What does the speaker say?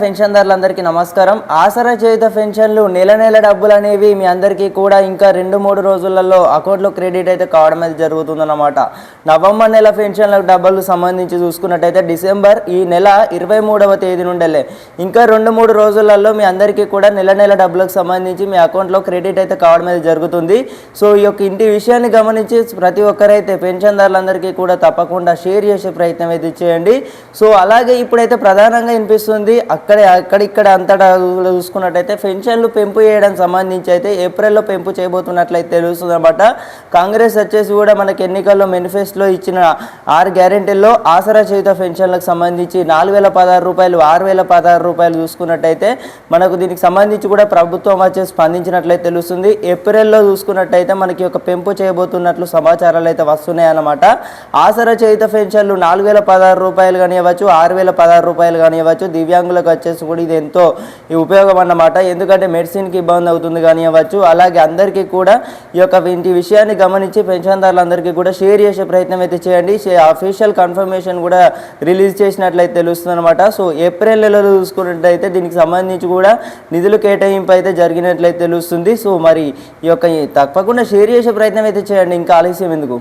పెన్షన్దారులందరికీ నమస్కారం. ఆసరా చేయుత పెన్షన్లు నెల నెల డబ్బులు అనేవి మీ అందరికీ కూడా ఇంకా 2-3 రోజులలో అకౌంట్లో క్రెడిట్ అయితే కావడం అయితే జరుగుతుందన్నమాట. నవంబర్ నెల పెన్షన్ల డబ్బులు సంబంధించి చూసుకున్నట్టయితే డిసెంబర్ ఈ నెల 23వ తేదీ నుండేలే ఇంకా 2-3 రోజులలో మీ అందరికీ కూడా నెల నెల డబ్బులకు సంబంధించి మీ అకౌంట్లో క్రెడిట్ అయితే కావడం అయితే జరుగుతుంది. సో ఈ యొక్క ఇంటి విషయాన్ని గమనించి ప్రతి ఒక్కరైతే పెన్షన్దారులందరికీ కూడా తప్పకుండా షేర్ చేసే ప్రయత్నం అయితే చేయండి. సో అలాగే ఇప్పుడైతే ప్రధానంగా వినిపిస్తుంది అక్కడిక్కడ అంతటా చూసుకున్నట్టయితే పెన్షన్లు పెంపు చేయడానికి సంబంధించి అయితే ఏప్రిల్లో పెంపు చేయబోతున్నట్లయితే తెలుస్తుంది అనమాట. కాంగ్రెస్ వచ్చేసి కూడా మనకి ఎన్నికల్లో మేనిఫెస్టోలో ఇచ్చిన 6 గ్యారెంటీల్లో ఆసరా చేయుత పెన్షన్లకు సంబంధించి 4016 రూపాయలు 6016 రూపాయలు చూసుకున్నట్టయితే మనకు దీనికి సంబంధించి కూడా ప్రభుత్వం వచ్చేసి స్పందించినట్లయితే తెలుస్తుంది. ఏప్రిల్లో చూసుకున్నట్టయితే మనకి ఒక పెంపు చేయబోతున్నట్లు సమాచారాలు అయితే వస్తున్నాయి అన్నమాట. ఆసరా చేయుత పెన్షన్లు 4016 రూపాయలు కానివ్వచ్చు 6016 రూపాయలు కానివ్వచ్చు దివ్యాంగులకు వచ్చేసి కూడా ఇది ఎంతో ఉపయోగం అన్నమాట. ఎందుకంటే మెడిసిన్కి ఇబ్బంది అవుతుంది కానివ్వచ్చు. అలాగే అందరికీ కూడా ఈ యొక్క ఇంటి విషయాన్ని గమనించి పెన్షన్దారులందరికీ కూడా షేర్ చేసే ప్రయత్నం అయితే చేయండి. అఫీషియల్ కన్ఫర్మేషన్ కూడా రిలీజ్ చేసినట్లయితే తెలుస్తుంది అనమాట. సో ఏప్రిల్ నెలలో చూసుకున్నట్లయితే దీనికి సంబంధించి కూడా నిధులు కేటాయింపు అయితే జరిగినట్లయితే తెలుస్తుంది. సో మరి ఈ యొక్క తప్పకుండా షేర్ చేసే ప్రయత్నం అయితే చేయండి. ఇంకా ఆలస్యం ఎందుకు.